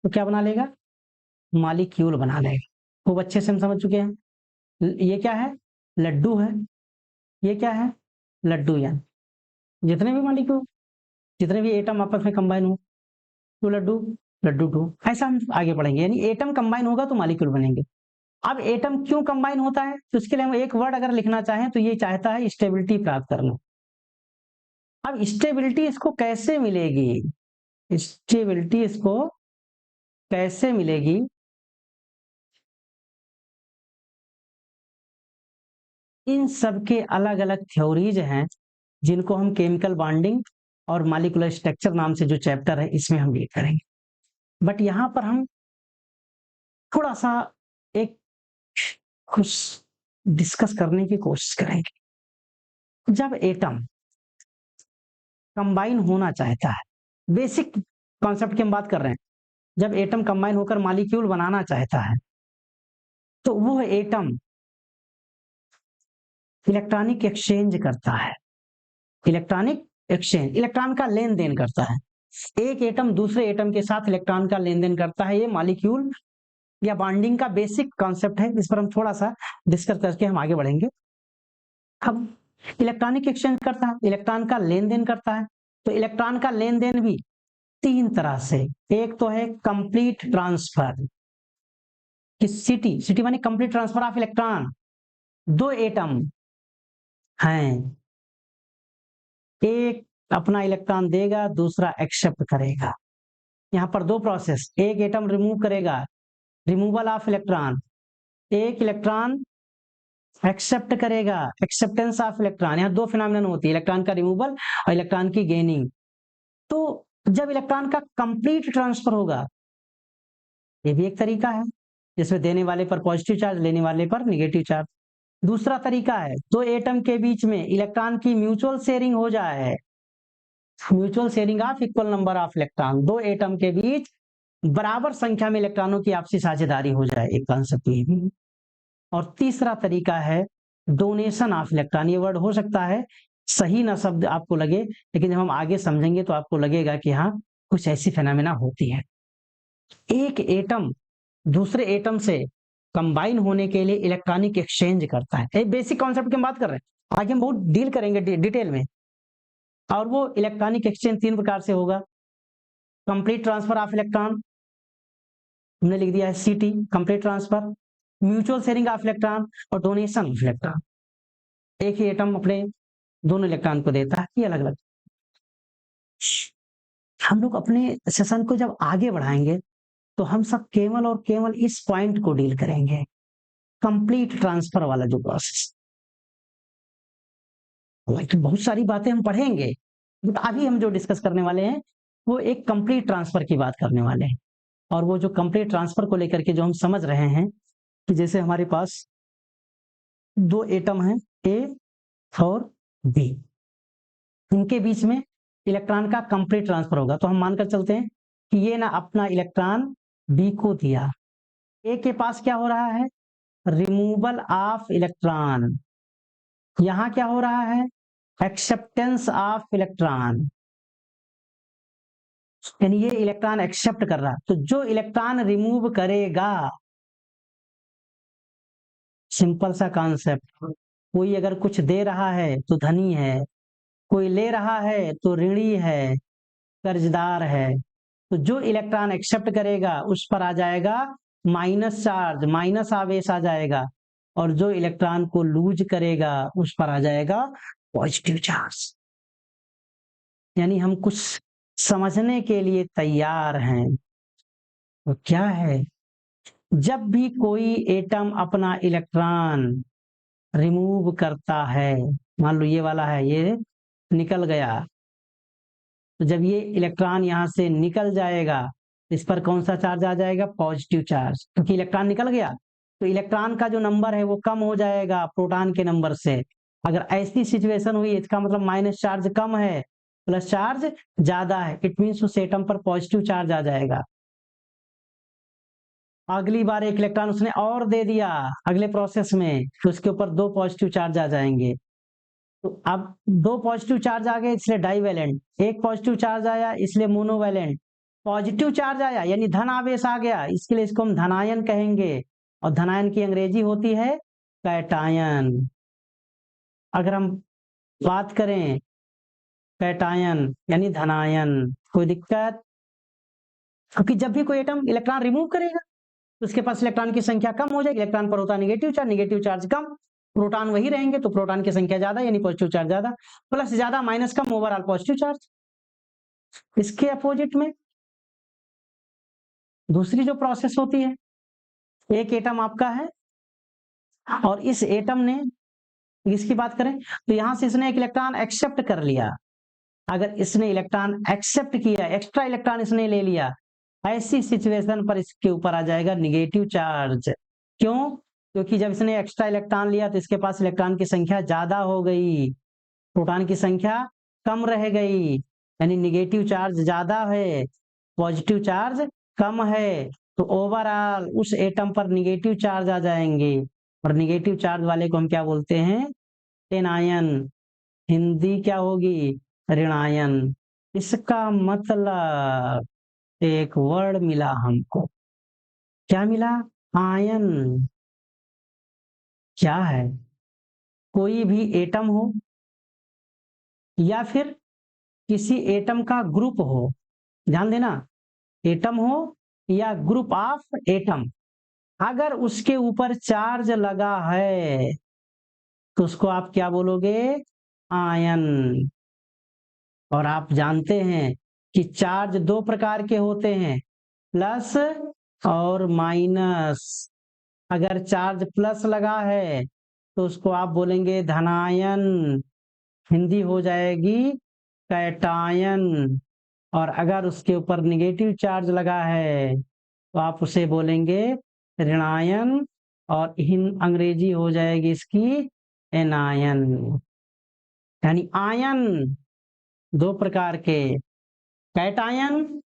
तो क्या बना लेगा? मॉलिक्यूल बना लेगा। खूब अच्छे से हम समझ चुके हैं। ये क्या है? लड्डू है। ये क्या है? लड्डू। यानी जितने भी मॉलिक्यूल, जितने भी एटम आपस में कंबाइन हो तो लड्डू, लड्डू टू, ऐसा हम आगे पढ़ेंगे। यानी एटम कंबाइन होगा तो मॉलिक्यूल बनेंगे। अब एटम क्यों कंबाइन होता है तो इसके लिए हम एक वर्ड अगर लिखना चाहें तो ये चाहता है स्टेबिलिटी प्राप्त करना। अब स्टेबिलिटी इसको कैसे मिलेगी? स्टेबिलिटी इसको कैसे मिलेगी? इन सब के अलग अलग थ्योरीज हैं जिनको हम केमिकल बॉन्डिंग और मॉलिक्यूलर स्ट्रक्चर नाम से जो चैप्टर है इसमें हम डील करेंगे। बट यहां पर हम थोड़ा सा एक कुछ डिस्कस करने की कोशिश करेंगे। जब एटम कंबाइन होना चाहता है, बेसिक कॉन्सेप्ट की हम बात कर रहे हैं, जब एटम कंबाइन होकर मॉलिक्यूल बनाना चाहता है तो वो एटम इलेक्ट्रॉनिक एक्सचेंज करता है। इलेक्ट्रॉनिक एक्सचेंज, इलेक्ट्रॉन का लेन देन करता है। एक एटम दूसरे एटम के साथ इलेक्ट्रॉन का लेन देन करता है। ये मॉलिक्यूल या बॉन्डिंग का बेसिक कॉन्सेप्ट है। इस पर हम थोड़ा सा डिस्कस करके हम आगे बढ़ेंगे। अब इलेक्ट्रॉनिक एक्सचेंज करता है, इलेक्ट्रॉन का लेन देन करता है। तो इलेक्ट्रॉन का लेन देन भी 3 तरह से। एक तो है कंप्लीट ट्रांसफर, कि सिटी माने complete transfer of electron. 2 atom हैं, एक अपना इलेक्ट्रॉन देगा, दूसरा एक्सेप्ट करेगा। यहाँ पर दो प्रोसेस, एक एटम रिमूव करेगा, रिमूवल ऑफ इलेक्ट्रॉन, एक इलेक्ट्रॉन एक्सेप्ट करेगा, एक्सेप्टेंस ऑफ इलेक्ट्रॉन। यहाँ दो फिनोमिनन होती है, इलेक्ट्रॉन का रिमूवल और इलेक्ट्रॉन की गेनिंग। तो जब इलेक्ट्रॉन का कंप्लीट ट्रांसफर होगा, ये भी एक तरीका है, जिसमें देने वाले पर पॉजिटिव चार्ज, लेने वाले पर निगेटिव चार्ज। दूसरा तरीका है दो एटम के बीच में इलेक्ट्रॉन की म्यूचुअल शेयरिंग हो जाए, mutual sharing of equal number of electron, दो एटम के बीच बराबर संख्या में इलेक्ट्रॉनों की आपसी साझेदारी हो जाए, एक कॉन्सेप्ट ये भी। और तीसरा तरीका है डोनेशन ऑफ इलेक्ट्रॉन। ये वर्ड हो सकता है सही ना शब्द आपको लगे, लेकिन जब हम आगे समझेंगे तो आपको लगेगा कि हाँ कुछ ऐसी फेनोमेना होती है। एक एटम दूसरे एटम से कंबाइन होने के लिए इलेक्ट्रॉनिक एक्सचेंज करता है, एक बेसिक कॉन्सेप्ट की हम बात कर रहे हैं, आगे हम बहुत डील करेंगे डिटेल में। और वो इलेक्ट्रॉनिक एक्सचेंज तीन प्रकार से होगा, कंप्लीट ट्रांसफर ऑफ इलेक्ट्रॉन, हमने लिख दिया है सीटी, complete transfer, mutual sharing of electron और डोनेशन ऑफ इलेक्ट्रॉन। एक ही एटम अपने दोनों इलेक्ट्रॉन को देता है, ये अलग अलग। हम लोग अपने सेशन को जब आगे बढ़ाएंगे तो हम सब केवल और केवल इस पॉइंट को डील करेंगे, कंप्लीट ट्रांसफर वाला जो प्रोसेस। तो बहुत सारी बातें हम पढ़ेंगे, बट अभी हम जो डिस्कस करने वाले हैं वो एक कंप्लीट ट्रांसफर की बात करने वाले हैं। और वो जो कंप्लीट ट्रांसफर को लेकर के जो हम समझ रहे हैं कि जैसे हमारे पास दो एटम हैं ए और बी, उनके बीच में इलेक्ट्रॉन का कंप्लीट ट्रांसफर होगा। तो हम मानकर चलते हैं कि ये ना अपना इलेक्ट्रॉन बी को दिया, ए के पास क्या हो रहा है, रिमूवल ऑफ इलेक्ट्रॉन, यहां क्या हो रहा है, एक्सेप्टेंस ऑफ इलेक्ट्रॉन, यानी ये इलेक्ट्रॉन एक्सेप्ट कर रहा। तो जो इलेक्ट्रॉन रिमूव करेगा, सिंपल सा कॉन्सेप्ट, कोई अगर कुछ दे रहा है तो धनी है, कोई ले रहा है तो ऋणी है, कर्जदार है। तो जो इलेक्ट्रॉन एक्सेप्ट करेगा उस पर आ जाएगा माइनस चार्ज, माइनस आवेश आ जाएगा, और जो इलेक्ट्रॉन को लूज करेगा उस पर आ जाएगा पॉजिटिव चार्ज। यानी हम कुछ समझने के लिए तैयार हैं। तो क्या है, जब भी कोई एटम अपना इलेक्ट्रॉन रिमूव करता है, मान लो ये वाला है, ये निकल गया, तो जब ये इलेक्ट्रॉन यहां से निकल जाएगा इस पर कौन सा चार्ज आ जाएगा, पॉजिटिव चार्ज, क्योंकि इलेक्ट्रॉन निकल गया। तो इलेक्ट्रॉन का जो नंबर है वो कम हो जाएगा प्रोटॉन के नंबर से। अगर ऐसी सिचुएशन हुई, इसका मतलब माइनस चार्ज कम है, प्लस चार्ज ज्यादा है, इट मीन्स उस एटम पर पॉजिटिव चार्ज आ जाएगा। अगली बार एक इलेक्ट्रॉन उसने और दे दिया अगले प्रोसेस में, तो उसके ऊपर दो पॉजिटिव चार्ज आ जाएंगे। तो अब दो पॉजिटिव चार्ज आ गए इसलिए डाइवैलेंट, एक पॉजिटिव चार्ज आया इसलिए मोनोवैलेंट, पॉजिटिव चार्ज आया यानी धन आवेश आ गया, इसके लिए इसको हम धनायन कहेंगे, और धनायन की अंग्रेजी होती है कैटायन। अगर हम बात करें कैटायन यानी धनायन, कोई दिक्कत, क्योंकि जब भी कोई एटम इलेक्ट्रॉन रिमूव करेगा तो उसके पास इलेक्ट्रॉन की संख्या कम हो जाएगी, इलेक्ट्रॉन पर होता नेगेटिव चार्ज, नेगेटिव चार्ज कम, प्रोटॉन वही रहेंगे तो प्रोटॉन की संख्या ज्यादा यानी पॉजिटिव चार्ज ज्यादा, प्लस ज्यादा माइनस कम, ओवरऑल पॉजिटिव चार्ज। इसके अपोजिट में दूसरी जो प्रोसेस होती है, एक एटम आपका है और इस एटम ने, इसकी बात करें तो यहां से इसने एक इलेक्ट्रॉन एक्सेप्ट कर लिया। अगर इसने इलेक्ट्रॉन एक्सेप्ट किया, एक्स्ट्रा इलेक्ट्रॉन इसने ले लिया, ऐसी सिचुएशन पर इसके ऊपर आ जाएगा निगेटिव चार्ज। क्यों, क्योंकि जब इसने एक्स्ट्रा इलेक्ट्रॉन लिया तो इसके पास इलेक्ट्रॉन की संख्या ज्यादा हो गई, प्रोटॉन की संख्या कम रह गई, यानी निगेटिव चार्ज ज्यादा है, पॉजिटिव चार्ज कम है। तो ओवरऑल उस एटम पर निगेटिव चार्ज आ जाएंगे, और निगेटिव चार्ज वाले को हम क्या बोलते हैं, एनायन, हिंदी क्या होगी, ऋणायन। इसका मतलब एक वर्ड मिला हमको, क्या मिला, आयन। क्या है, कोई भी एटम हो या फिर किसी एटम का ग्रुप हो, ध्यान देना, एटम हो या ग्रुप ऑफ एटम, अगर उसके ऊपर चार्ज लगा है तो उसको आप क्या बोलोगे, आयन। और आप जानते हैं कि चार्ज दो प्रकार के होते हैं, प्लस और माइनस। अगर चार्ज प्लस लगा है तो उसको आप बोलेंगे धनायन, हिंदी हो जाएगी कैटायन। और अगर उसके ऊपर नेगेटिव चार्ज लगा है तो आप उसे बोलेंगे ऋणायन, और अंग्रेजी हो जाएगी इसकी एनायन। यानी आयन दो प्रकार के, cation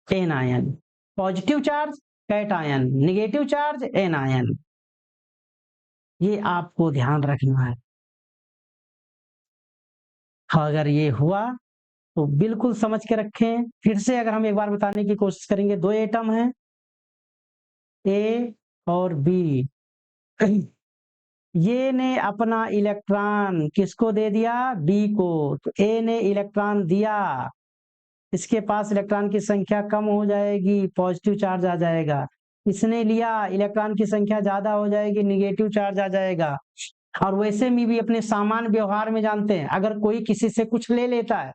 anion. Positive charge cation, negative charge anion. ये आपको ध्यान रखना है। अगर ये हुआ तो बिल्कुल समझ के रखें। फिर से अगर हम एक बार बताने की कोशिश करेंगे, दो एटम हैं ए और बी। ये ने अपना इलेक्ट्रॉन किसको दे दिया, बी को। तो ए ने इलेक्ट्रॉन दिया, इसके पास इलेक्ट्रॉन की संख्या कम हो जाएगी, पॉजिटिव चार्ज आ जाएगा। इसने लिया, इलेक्ट्रॉन की संख्या ज्यादा हो जाएगी, निगेटिव चार्ज आ जाएगा। और वैसे में भी अपने सामान्य व्यवहार में जानते हैं, अगर कोई किसी से कुछ ले लेता है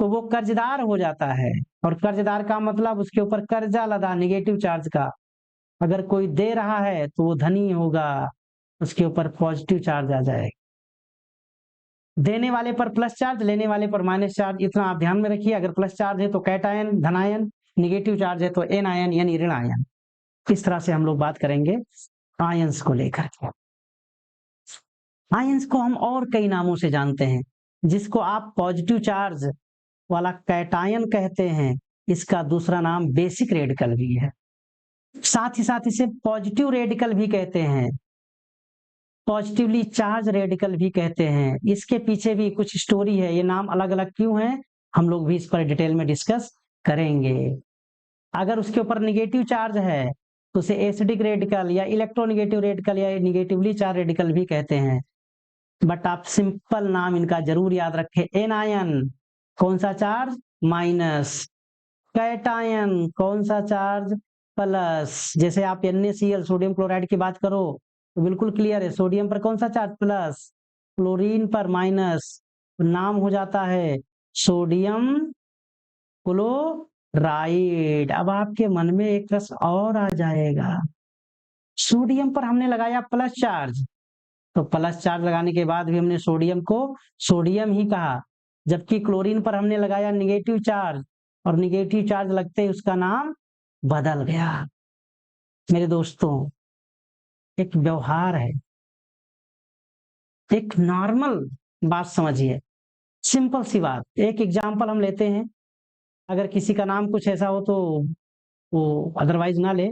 तो वो कर्जदार हो जाता है, और कर्जदार का मतलब उसके ऊपर कर्जा लदा निगेटिव चार्ज का। अगर कोई दे रहा है तो वो धनी होगा, उसके ऊपर पॉजिटिव चार्ज आ जाएगा। देने वाले पर प्लस चार्ज, लेने वाले पर माइनस चार्ज, इतना आप ध्यान में रखिए। अगर प्लस चार्ज है तो कैटायन धनायन, निगेटिव चार्ज है तो एनायन यानी ऋणायन। इस तरह से हम लोग बात करेंगे आयंस को लेकर के। आयंस को हम और कई नामों से जानते हैं, जिसको आप पॉजिटिव चार्ज वाला कैटायन कहते हैं, इसका दूसरा नाम बेसिक रेडिकल भी है। साथ ही साथ इसे पॉजिटिव रेडिकल भी कहते हैं, पॉजिटिवली चार्ज रेडिकल भी कहते हैं। इसके पीछे भी कुछ स्टोरी है, ये नाम अलग अलग क्यों हैं हम लोग भी इस पर डिटेल में डिस्कस करेंगे। अगर उसके ऊपर निगेटिव चार्ज है तो उसे एसिडिक रेडिकल या इलेक्ट्रोनिगेटिव रेडिकल या निगेटिवली चार्ज रेडिकल भी कहते हैं। बट आप सिंपल नाम इनका जरूर याद रखें, एनायन कौन सा चार्ज, माइनस। कैटायन कौन सा चार्ज, प्लस। जैसे आप NaCl सोडियम क्लोराइड की बात करो तो बिल्कुल क्लियर है, सोडियम पर कौन सा चार्ज, प्लस, क्लोरीन पर माइनस, नाम हो जाता है सोडियम क्लोराइड। अब आपके मन में एक प्रश्न और आ जाएगा, सोडियम पर हमने लगाया प्लस चार्ज, तो प्लस चार्ज लगाने के बाद भी हमने सोडियम को सोडियम ही कहा, जबकि क्लोरीन पर हमने लगाया निगेटिव चार्ज, और निगेटिव चार्ज लगते ही उसका नाम बदल गया। मेरे दोस्तों, एक व्यवहार है, एक नॉर्मल बात समझिए, सिंपल सी बात। एक एग्जांपल हम लेते हैं, अगर किसी का नाम कुछ ऐसा हो तो वो अदरवाइज ना ले,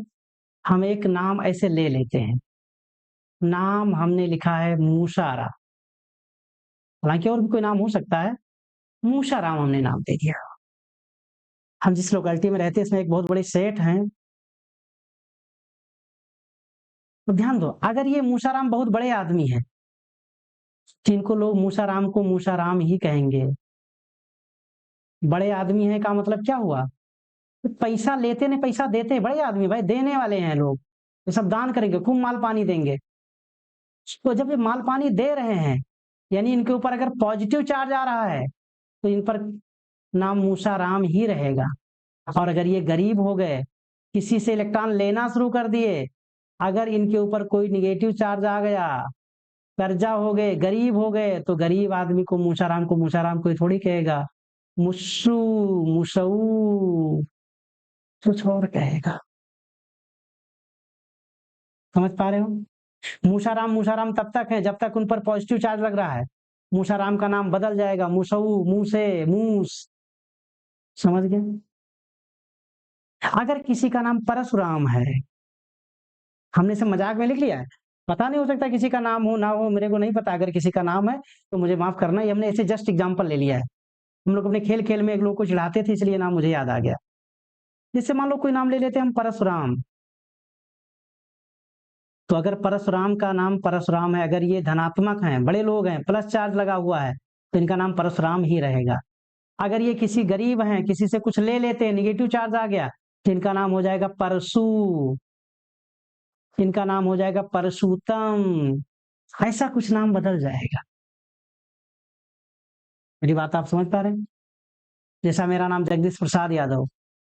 हम एक नाम ऐसे ले लेते हैं। नाम हमने लिखा है मूसाराम, हालांकि और भी कोई नाम हो सकता है, मूसाराम हमने नाम दे दिया। हम जिस लोकेलिटी में रहते हैं इसमें एक बहुत बड़े सेठ हैं, तो ध्यान दो, अगर ये मूसाराम बहुत बड़े आदमी हैं, जिनको लोग मूसाराम को मूसाराम ही कहेंगे। बड़े आदमी हैं का मतलब क्या हुआ, पैसा लेते नहीं पैसा देते हैं, बड़े आदमी भाई, देने वाले हैं लोग, ये सब दान करेंगे, खूब माल पानी देंगे। तो जब ये माल पानी दे रहे हैं, यानी इनके ऊपर अगर पॉजिटिव चार्ज आ रहा है तो इन पर नाम मूसाराम ही रहेगा। और अगर ये गरीब हो गए, किसी से इलेक्ट्रॉन लेना शुरू कर दिए, अगर इनके ऊपर कोई निगेटिव चार्ज आ गया, कर्जा हो गए, गरीब हो गए, तो गरीब आदमी को मूसाराम कोई थोड़ी कहेगा, मुस्सू मुसऊ कुछ और कहेगा। समझ पा रहे हो, मूसाराम मूसाराम तब तक है जब तक उन पर पॉजिटिव चार्ज लग रहा है। मूसाराम का नाम बदल जाएगा, मुसऊ, मूसे, मूस। समझ गए। अगर किसी का नाम परशुराम है, हमने इसे मजाक में लिख लिया है, पता नहीं, हो सकता किसी का नाम हो ना हो, मेरे को नहीं पता। अगर किसी का नाम है तो मुझे माफ करना, ये हमने ऐसे जस्ट एग्जांपल ले लिया है। हम लोग अपने खेल खेल में एक लोग को चिढ़ाते थे, इसलिए नाम मुझे याद आ गया। जिससे मान लो कोई नाम ले लेते हैं हम परशुराम, तो अगर परशुराम का नाम परशुराम है, अगर ये धनात्मक हैं, बड़े लोग हैं, प्लस चार्ज लगा हुआ है, तो इनका नाम परशुराम ही रहेगा। अगर ये किसी गरीब हैं, किसी से कुछ ले लेते हैं, निगेटिव चार्ज आ गया, तो इनका नाम हो जाएगा परशु, इनका नाम हो जाएगा परशुतम। ऐसा कुछ नाम बदल जाएगा। मेरी बात आप समझ पा रहे हैं। जैसा मेरा नाम जगदीश प्रसाद यादव,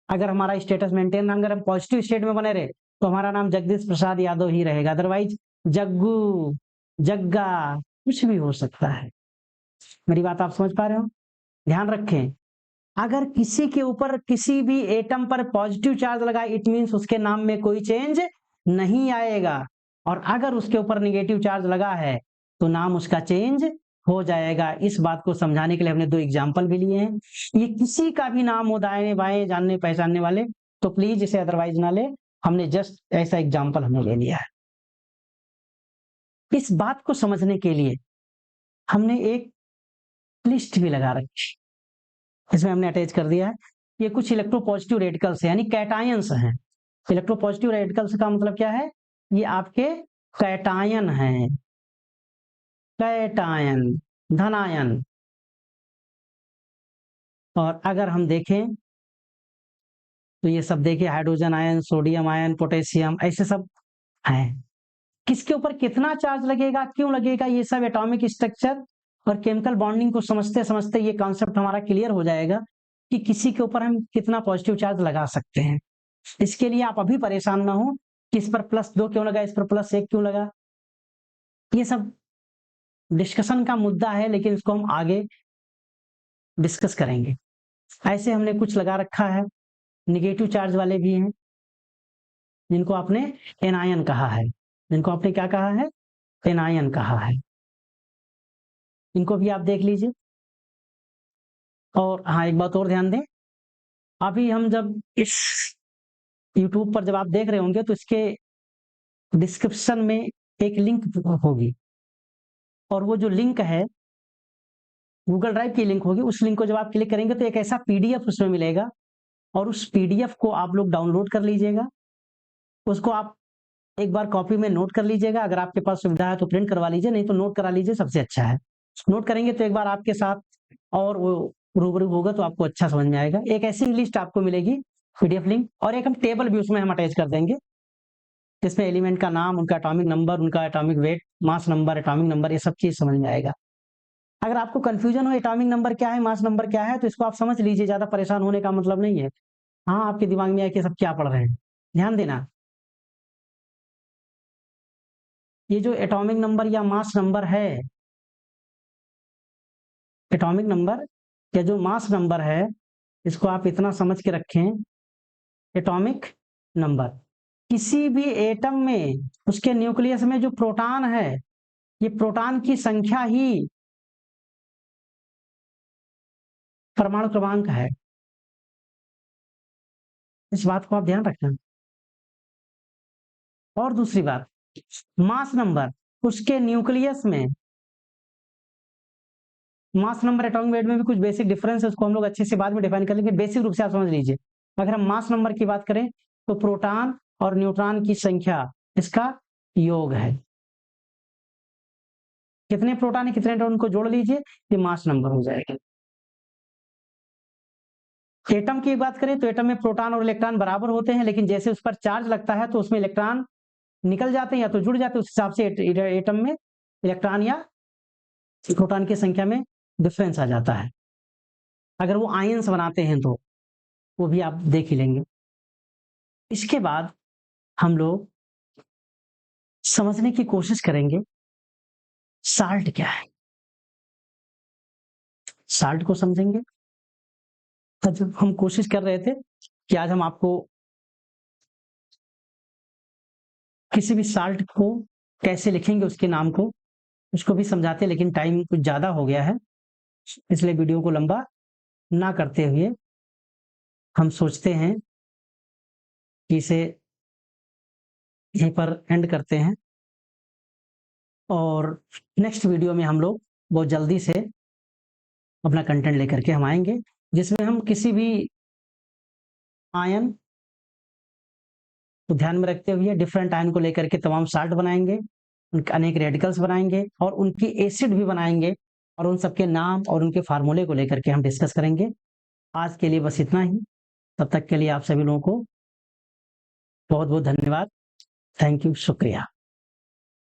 अगर हमारा स्टेटस मेंटेन, अगर हम पॉजिटिव स्टेट में बने रहे तो हमारा नाम जगदीश प्रसाद यादव ही रहेगा, अदरवाइज जग्गू, जग्गा, कुछ भी हो सकता है। मेरी बात आप समझ पा रहे हो? ध्यान रखें, अगर किसी के ऊपर किसी भी एटम पर पॉजिटिव चार्ज लगा, इट मीन्स उसके नाम में कोई चेंज नहीं आएगा, और अगर उसके ऊपर नेगेटिव चार्ज लगा है तो नाम उसका चेंज हो जाएगा। इस बात को समझाने के लिए हमने 2 एग्जाम्पल भी लिए हैं। ये किसी का भी नाम हो, दाएं बाएं जानने पहचानने वाले, तो प्लीज इसे अदरवाइज ना ले, हमने जस्ट ऐसा एग्जाम्पल हमने ले लिया है। इस बात को समझने के लिए हमने एक लिस्ट भी लगा रखी, इसमें हमने अटैच कर दिया है। ये कुछ इलेक्ट्रोपॉजिटिव रेडिकल्स है, यानी कैटायंस हैं। इलेक्ट्रोपॉजिटिव रेडिकल्स का मतलब क्या है? ये आपके कैटायन हैं, कैटायन, धनायन। और अगर हम देखें तो ये सब देखिए, hydrogen ion, sodium ion, potassium, ऐसे सब हैं। किसके ऊपर कितना चार्ज लगेगा, क्यों लगेगा, ये सब एटॉमिक स्ट्रक्चर और केमिकल बॉन्डिंग को समझते समझते ये कॉन्सेप्ट हमारा क्लियर हो जाएगा कि किसी के ऊपर हम कितना पॉजिटिव चार्ज लगा सकते हैं। इसके लिए आप अभी परेशान ना हो कि इस पर +2 क्यों लगा, इस पर +1 क्यों लगा। ये सब डिस्कशन का मुद्दा है, लेकिन इसको हम आगे डिस्कस करेंगे। ऐसे हमने कुछ लगा रखा है, निगेटिव चार्ज वाले भी हैं, जिनको आपने एनायन कहा है, जिनको आपने क्या कहा है, एनायन कहा है। इनको भी आप देख लीजिए। और हाँ, एक बात और ध्यान दें, अभी हम जब इस YouTube पर जब आप देख रहे होंगे तो इसके डिस्क्रिप्शन में एक लिंक होगी, और वो जो लिंक है गूगल ड्राइव की लिंक होगी। उस लिंक को जब आप क्लिक करेंगे तो एक ऐसा PDF उसमें मिलेगा, और उस PDF को आप लोग डाउनलोड कर लीजिएगा। उसको आप एक बार कॉपी में नोट कर लीजिएगा, अगर आपके पास सुविधा है तो प्रिंट करवा लीजिए, नहीं तो नोट करा लीजिए, सबसे अच्छा है। नोट करेंगे तो एक बार आपके साथ और वो रूबरू होगा तो आपको अच्छा समझ में आएगा। एक ऐसी लिस्ट आपको मिलेगी, PDF लिंक, और एक हम टेबल भी उसमें हम अटैच कर देंगे, जिसमें एलिमेंट का नाम, उनका एटॉमिक नंबर, उनका atomic weight, mass number, atomic number, ये सब चीज समझ में आएगा। अगर आपको कंफ्यूजन हो एटॉमिक नंबर क्या है, मास नंबर क्या है, तो इसको आप समझ लीजिए, ज्यादा परेशान होने का मतलब नहीं है। हाँ, आपके दिमाग में है कि सब क्या पढ़ रहे हैं, ध्यान देना। ये जो एटॉमिक नंबर या मास नंबर है, एटॉमिक नंबर या जो मास नंबर है, इसको आप इतना समझ के रखें, एटॉमिक नंबर किसी भी एटम में उसके न्यूक्लियस में जो प्रोटॉन है, ये प्रोटॉन की संख्या ही परमाणु क्रमांक है। इस बात को आप ध्यान रखना। और दूसरी बात, मास नंबर उसके न्यूक्लियस में, मास नंबर एटॉमिक वेट में भी कुछ बेसिक डिफरेंस है, उसको हम लोग अच्छे से बाद में डिफाइन कर लेंगे, बेसिक रूप से आप समझ लीजिए। अगर हम मास नंबर की बात करें तो प्रोटॉन और न्यूट्रॉन की संख्या, इसका योग है। कितने प्रोटॉन है, कितने न्यूट्रॉन को जोड़ लीजिए, ये मास नंबर हो जाएगा। एटम की बात करें तो एटम में प्रोटॉन और इलेक्ट्रॉन बराबर होते हैं, लेकिन जैसे उस पर चार्ज लगता है तो उसमें इलेक्ट्रॉन निकल जाते हैं या तो जुड़ जाते हैं, उस हिसाब से एटम में इलेक्ट्रॉन या प्रोटॉन की संख्या में डिफरेंस आ जाता है। अगर वो आयंस बनाते हैं तो वो भी आप देख ही लेंगे। इसके बाद हम लोग समझने की कोशिश करेंगे साल्ट क्या है, साल्ट को समझेंगे। आज हम कोशिश कर रहे थे कि आज हम आपको किसी भी साल्ट को कैसे लिखेंगे, उसके नाम को, उसको भी समझाते, लेकिन टाइम कुछ ज्यादा हो गया है, इसलिए वीडियो को लंबा ना करते हुए हम सोचते हैं कि इसे यहीं पर एंड करते हैं, और नेक्स्ट वीडियो में हम लोग बहुत जल्दी से अपना कंटेंट लेकर के हम आएंगे, जिसमें हम किसी भी आयन को ध्यान में रखते हुए डिफरेंट आयन को लेकर के तमाम साल्ट बनाएंगे, उनके अनेक रेडिकल्स बनाएंगे, और उनकी एसिड भी बनाएंगे, और उन सबके नाम और उनके फार्मूले को लेकर के हम डिस्कस करेंगे। आज के लिए बस इतना ही। तब तक के लिए आप सभी लोगों को बहुत बहुत धन्यवाद। थैंक यू, शुक्रिया।